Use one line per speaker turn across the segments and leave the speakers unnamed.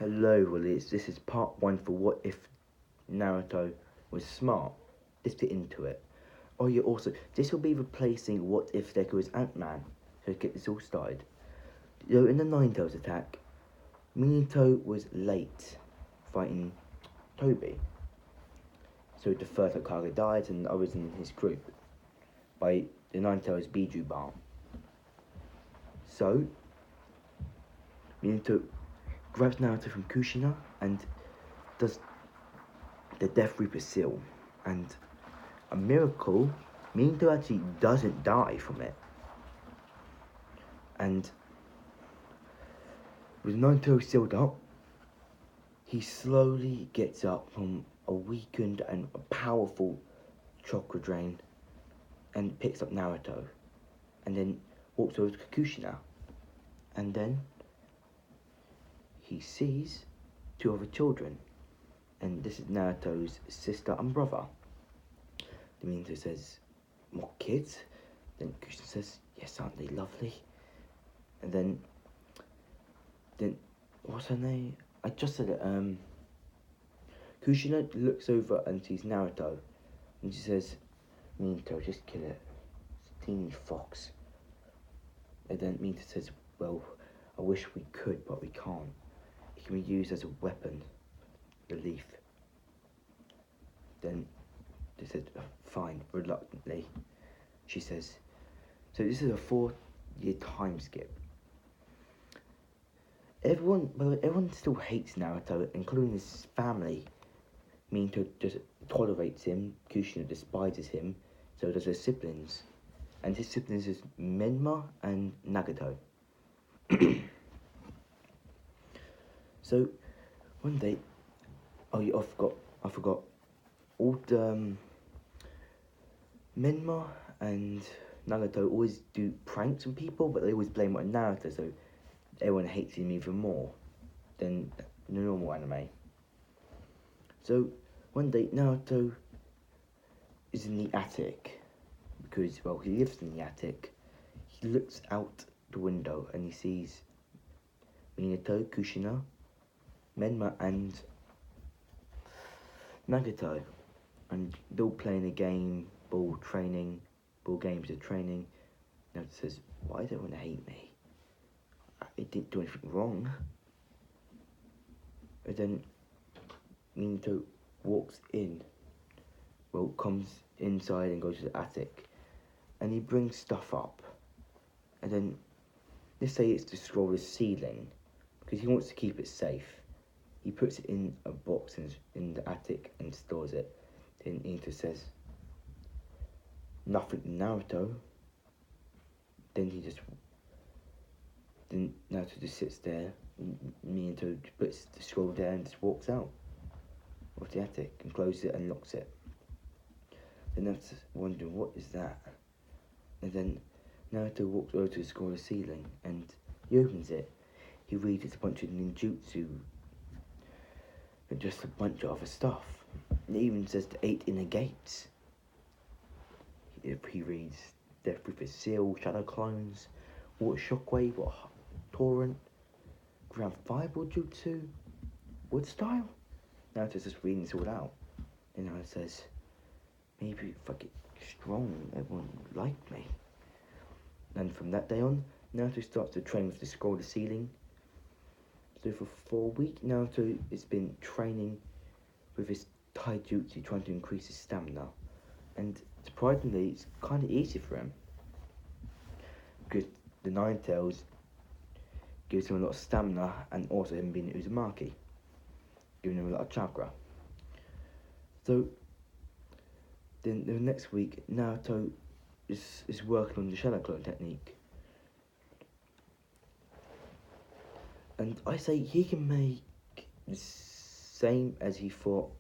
Hello, Willies. This is part 1 for What If Naruto Was Smart. Let's get into it. Oh yeah, also, this will be replacing What If Deku was Ant-Man. So let's get this all started. In the Nine-Tails attack, Minato was late fighting Toby. So the first Hokage died and I was in his group by the Nine-Tails Biju Bar. So, Minato grabs Naruto from Kushina and does the Death Reaper seal, and a miracle, Minato actually doesn't die from it. And with Naruto sealed up, he slowly gets up from a weakened and a powerful chakra drain and picks up Naruto, and then walks over to Kushina, and then he sees two other children, and this is Naruto's sister and brother. The Minato says, "What kids?" Then Kushina says, "Yes, aren't they lovely?" And then what's her name? I just said it. Kushina looks over and sees Naruto, and she says, "Minato, just kill it. It's a teeny fox." And then Minato says, "Well, I wish we could, but we can't. It can be used as a weapon, the leaf." Then they said, "Fine," reluctantly. She says, so this is a 4-year time skip. Everyone still hates Naruto, including his family. Minato just tolerates him, Kushina despises him, so does his siblings. And his siblings is Menma and Nagato. So, one day, oh yeah, I forgot. All the Menma and Nagato always do pranks on people, but they always blame it on Naruto, so everyone hates him even more than the normal anime. So, one day, Naruto is in the attic, because, well, he lives in the attic. He looks out the window and he sees Minato, Kushina, Menma and Nagato, and they're all playing a game, ball games of training. Naruto says, "Why do they want to hate me? I didn't do anything wrong." And then Minato comes inside and goes to the attic, and he brings stuff up. And then, let's say it's to scroll the ceiling, because he wants to keep it safe. He puts it in a box in the attic and stores it. Then Minato says, "Nothing, Naruto." Then Naruto just sits there. Minato puts the scroll there and just walks out of the attic and closes it and locks it. Then Naruto's wondering, what is that? And then Naruto walks over to the scroll of the ceiling and he opens it. He reads it's a bunch of ninjutsu and just a bunch of other stuff. It even says the 8 inner gates. He reads Death Reaper Seal, Shadow Clones, Water Shockwave, Torrent, Ground Fireball Jutsu, Wood Style. Naruto's just reading this all out. And Naruto says, "Maybe if I get strong, everyone would like me." And from that day on, Naruto starts to train with the scroll of the ceiling. So for 4 weeks, Naruto has been training with his taijutsu, trying to increase his stamina. And surprisingly, it's kind of easy for him, because the Nine-Tails gives him a lot of stamina, and also him being Uzumaki, giving him a lot of chakra. So then the next week, Naruto is working on the Shadow Clone technique. And I say he can make the same as he fought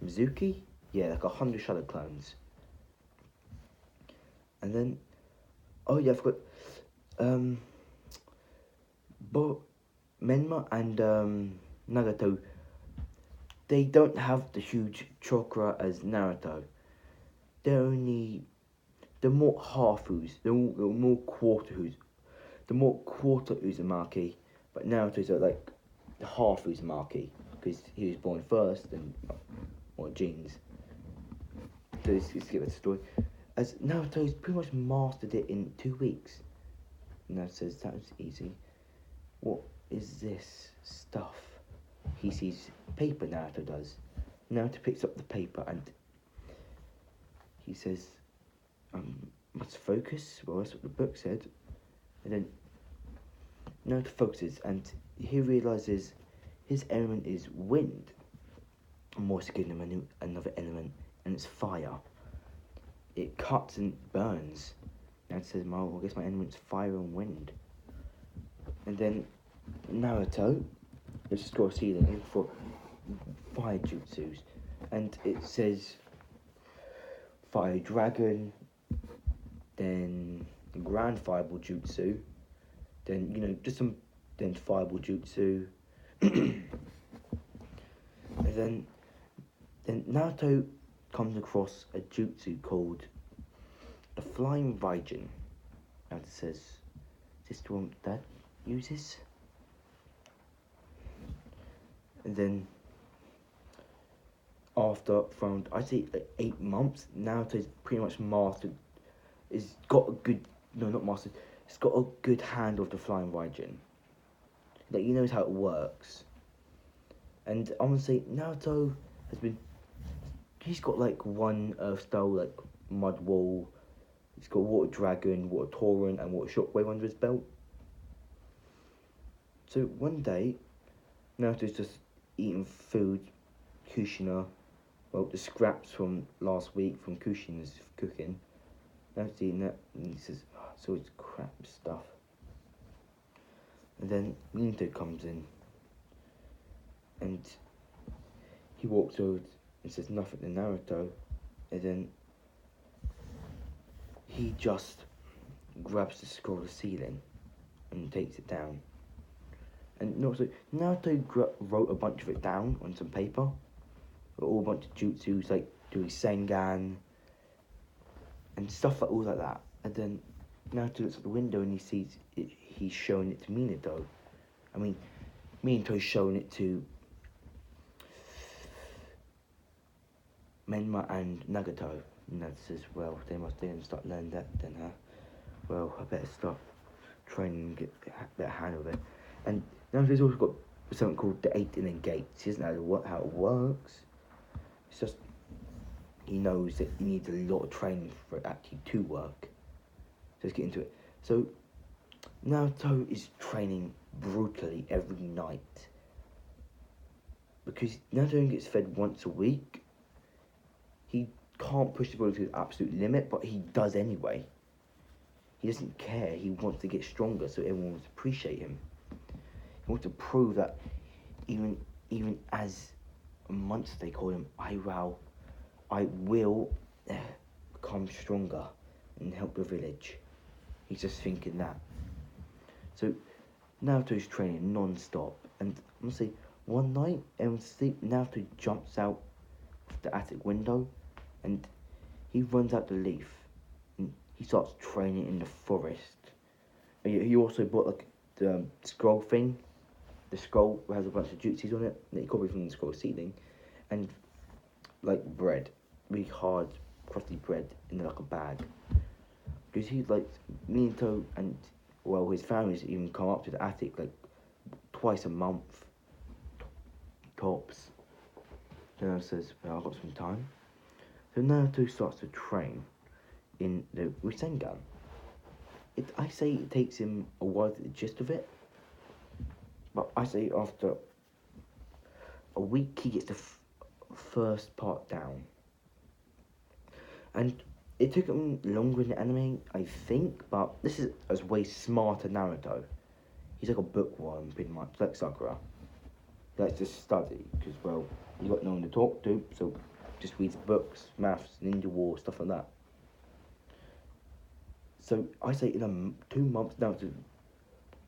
Mizuki. Yeah, like 100 Shadow Clones. And then, oh yeah, I forgot. But Menma and Nagato, they don't have the huge chakra as Naruto. They're more half-Uz. They're more quarter-Uz. They're more quarter Uzumaki. But Naruto's are like half Uzumaki because he was born first and more genes. So let's get the story. As Naruto's pretty much mastered it in 2 weeks. Naruto says that was easy. What is this stuff? He sees paper. Naruto does. Naruto picks up the paper and he says, must focus. Well, that's what the book said. And then Naruto focuses and he realizes his element is wind. More to give him another element, and it's fire. It cuts and burns. Naruto says, well, I guess my element's fire and wind. And then Naruto, let's just go see them for fire jutsus. And it says Fire Dragon, then Grand Fireball Jutsu, then, then Fireball Jutsu. And then Naruto comes across a jutsu called the Flying Raijin. Naruto says, is this the one that uses? And then after around, I'd say 8 months, Naruto's pretty much mastered. It's got a good, no, not mastered. It's got a good handle of the Flying Raijin. Like, he knows how it works. And I'm gonna say Naruto has been. He's got like one Earth style, like Mud Wall. He's got Water Dragon, Water Torrent, and Water Shockwave under his belt. So one day, Naruto's just eating food, Kushina. Well, the scraps from last week from Kushina's cooking. Naruto's eating that, and he says, oh, it's always crap stuff. And then Minato comes in. And he walks over and says nothing to Naruto, and then he just grabs the scroll of the ceiling and takes it down. And also, Naruto wrote a bunch of it down on some paper, all a bunch of jutsus, like doing Sengan and stuff like all like that. And then Naruto looks at the window and he sees it, he's showing it to Minato. I mean, Minato's showing it to Menma and Nagato. And Naruto says, well, they must start learning that then, huh? Well, I better start training and get a better handle of it. And Naruto's also got something called the 8 inner gates. He doesn't know how it works. It's just, he knows that he needs a lot of training for it actually to work. So let's get into it. So, Naruto is training brutally every night. Because Naruto only gets fed once a week. He can't push the body to the absolute limit, but he does anyway. He doesn't care. He wants to get stronger, so everyone wants to appreciate him. He wants to prove that even as a monster, they call him, I will become stronger and help the village. He's just thinking that. So Naruto's training non-stop, and I'm gonna say one night, everyone's asleep, Naruto jumps out of the attic window, and he runs out the leaf, and he starts training in the forest. And he also bought like the scroll thing. The scroll has a bunch of jutsus on it that he copied from the scroll ceiling, and like bread, really hard, crusty bread in like a bag. Because he like Minato and his families even come up to the attic like twice a month, tops. So Naruto says, well, I've got some time. So Naruto starts to train in the Rasengan. I say it takes him a while to get the gist of it, but I say after a week he gets the first part down. And it took him longer in the anime, I think, but this is a way smarter Naruto. He's like a bookworm, pretty much, like Sakura. He likes to study, because, well, you got no one to talk to, so just reads books, maths, ninja war, stuff like that. So I say in 2 months Naruto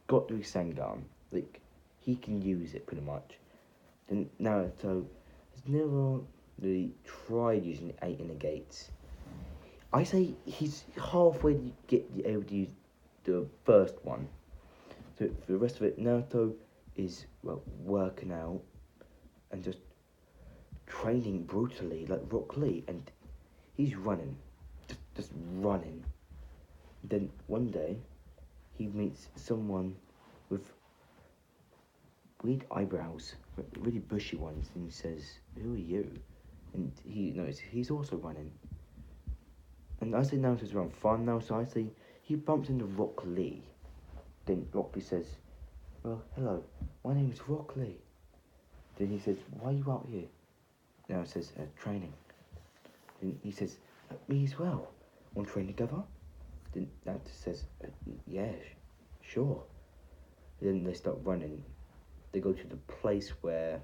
got through Sengan, like, he can use it pretty much. Then Naruto has never really tried using the 8 inner gates. I say he's halfway to get able to use the first one. So for the rest of it, Naruto is working out and just training brutally like Rock Lee, and he's running, just running. Then one day, he meets someone with weird eyebrows, really bushy ones, and he says, "Who are you?" And he notices he's also running. And I say Naruto's around fun now, so I say he bumps into Rock Lee. Then Rock Lee says, "Well, hello, my name is Rock Lee." Then he says, "Why are you out here?" Naruto says, "Training." Then he says, "Me as well. Want to train together?" Then Naruto says, "Yeah, sure." Then they start running. They go to the place where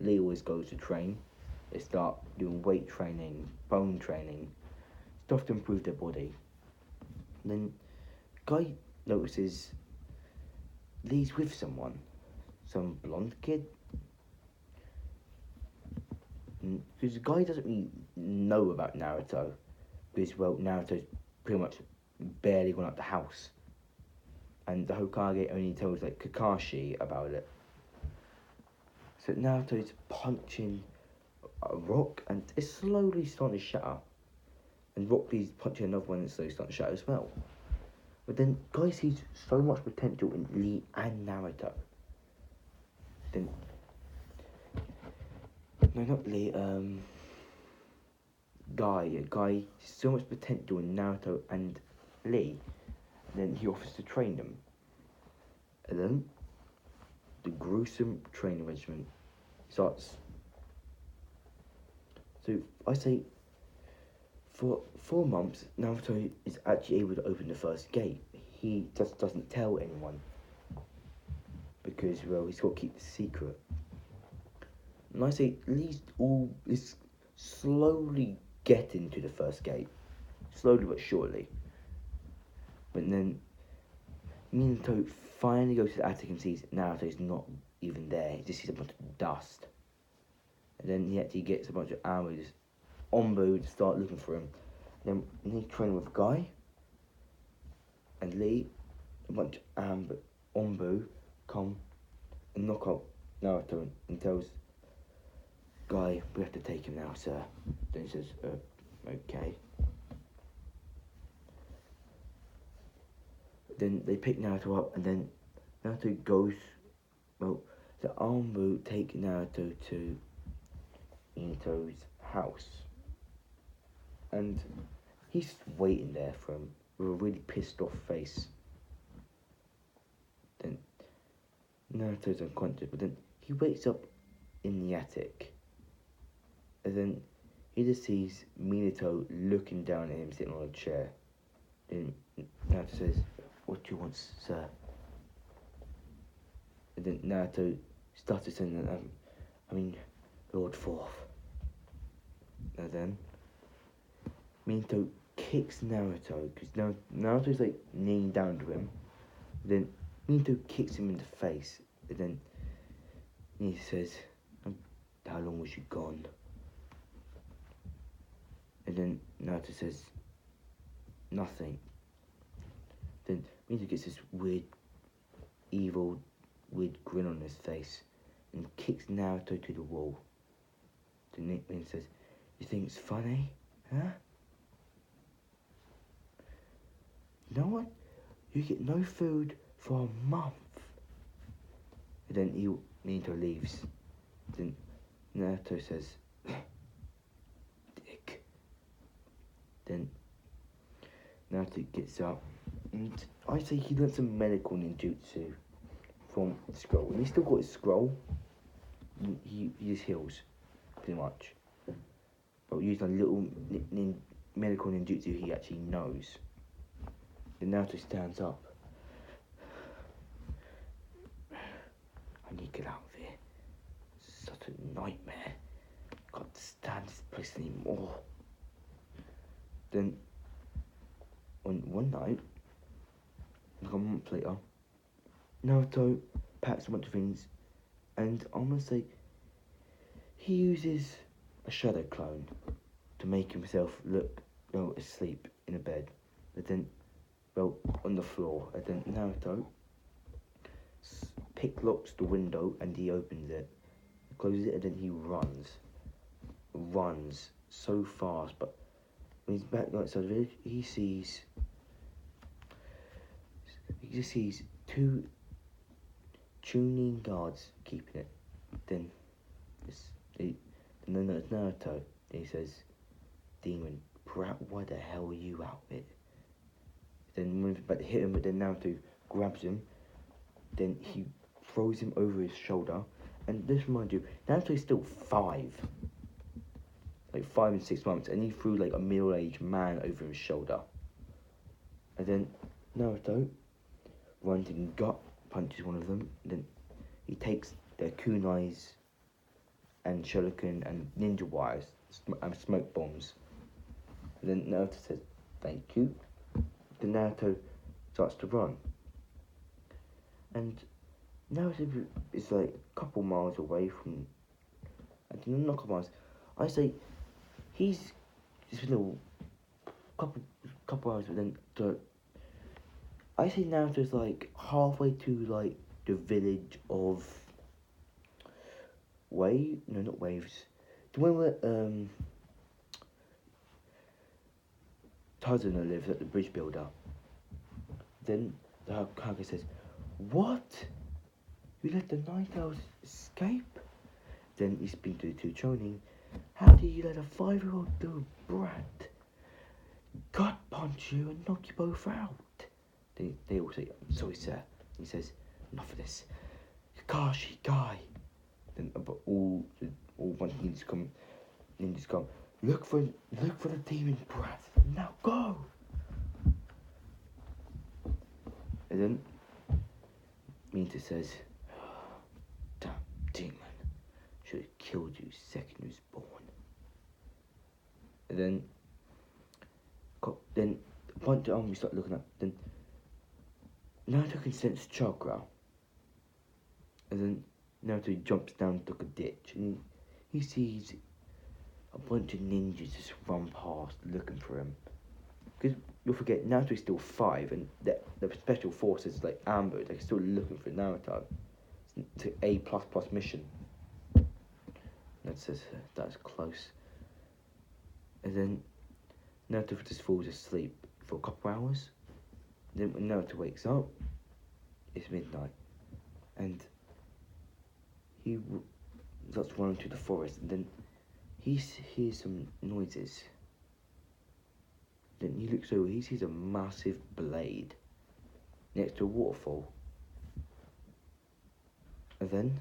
Lee always goes to train. They start doing weight training, bone training, stuff to improve their body. And then Guy notices Lee's with someone, some blonde kid. Because the guy doesn't really know about Naruto, because, well, Naruto's pretty much barely gone out the house. And the Hokage only tells, like, Kakashi about it. So Naruto's punching a rock, and it's slowly starting to shatter. And Rock Lee's punching another one, and it's slowly starting to shatter as well. But then Guy sees so much potential in Lee and Naruto. Then, no, not Lee, Guy sees so much potential in Naruto and Lee. And then he offers to train them. And then the gruesome training regimen starts. So I say, for 4 months, Naruto is actually able to open the first gate. He just doesn't tell anyone because, well, he's got to keep the secret. And I say, Lee's all is slowly getting to the first gate, slowly but surely. But then Minato finally goes to the attic and sees Naruto's not even there. He just sees a bunch of dust. And then he actually gets a bunch of arrows on Onbu to start looking for him. And then he's training with Guy and Lee. A bunch of Onbu come and knock out Naruto and tells Guy, "We have to take him now, sir." Then he says, "Okay." Then they pick Naruto up, and then Naruto goes. Well, the Onbu take Naruto to Into's house, and he's waiting there for him with a really pissed off face. Then Naruto's unconscious, but then he wakes up in the attic, and then he just sees Minato looking down at him sitting on a chair. Then Naruto says, "What do you want, sir?" And then Naruto starts to say, Lord Fourth." And then Minato kicks Naruto, because Naruto's like kneeling down to him. Then Minato kicks him in the face, and then he says, "How long was you gone?" And then Naruto says, "Nothing." Then Minato gets this weird, evil, weird grin on his face and kicks Naruto to the wall. Then Minato says, "You think it's funny, huh? You know what? You get no food for a month." And then Minato leaves. Then Naruto says, "Dick." Then Naruto gets up, and I say he learned some medical ninjutsu from the scroll. And he's still got his scroll. He just heals, pretty much. But using a little medical ninjutsu he actually knows. Then Naruto stands up. "I need to get out of here. It's such a nightmare. I can't stand this place anymore." Then, on one night, like a month later, Naruto packs a bunch of things, and I'm gonna say he uses a shadow clone to make himself look asleep in a bed. But then, on the floor. And then Naruto picklocks the window and he opens it, closes it, and then he runs so fast. But when he's back outside the village, he just sees two tuning guards keeping it. Then then there's Naruto. And he says, "Demon, brat, why the hell are you out there?" Then when he's about to hit him, but then Naruto grabs him. Then he throws him over his shoulder. And this reminds you, Naruto's still 5. Like 5 and 6 months. And he threw like a middle-aged man over his shoulder. And then Naruto runs and gut punches one of them. Then he takes their kunais and shuriken and ninja wires and smoke bombs. And then Naruto says, "Thank you." Then Naruto starts to run. And Naruto is like a couple miles away from... I don't know, not a couple miles. I say he's just a little... couple hours, but then... I say Naruto's like halfway to like the village of... No, not Waves. The one where Tazuna lives at the bridge builder. Then the Hokage says, "What? You let the Night Owls escape?" Then he speaks to the Chunin. "How do you let a 5-year-old little brat gut punch you and knock you both out?" They all say, "I'm sorry, sir." He says, "Enough of this. Kakashi, guy." Then all bunch of ninjas come. Look for the demon brat. Now go. And then Minta says, "Damn demon. Should have killed you second he was born." And then a bunch of armies start looking up. Then Naruto can sense chakra. And then Naruto jumps down like a ditch, and he sees a bunch of ninjas just run past looking for him. Because you'll forget, Naruto's still 5, and the special forces like Amber, they're still looking for Naruto. It's an A++ mission. That says that's close. And then Naruto just falls asleep for a couple hours. Then when Naruto wakes up, it's midnight, and he starts running through the forest, and then he hears some noises. Then he looks over, he sees a massive blade next to a waterfall. And then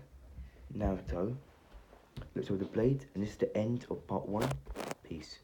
Naruto looks over the blade, and this is the end of part 1. Peace.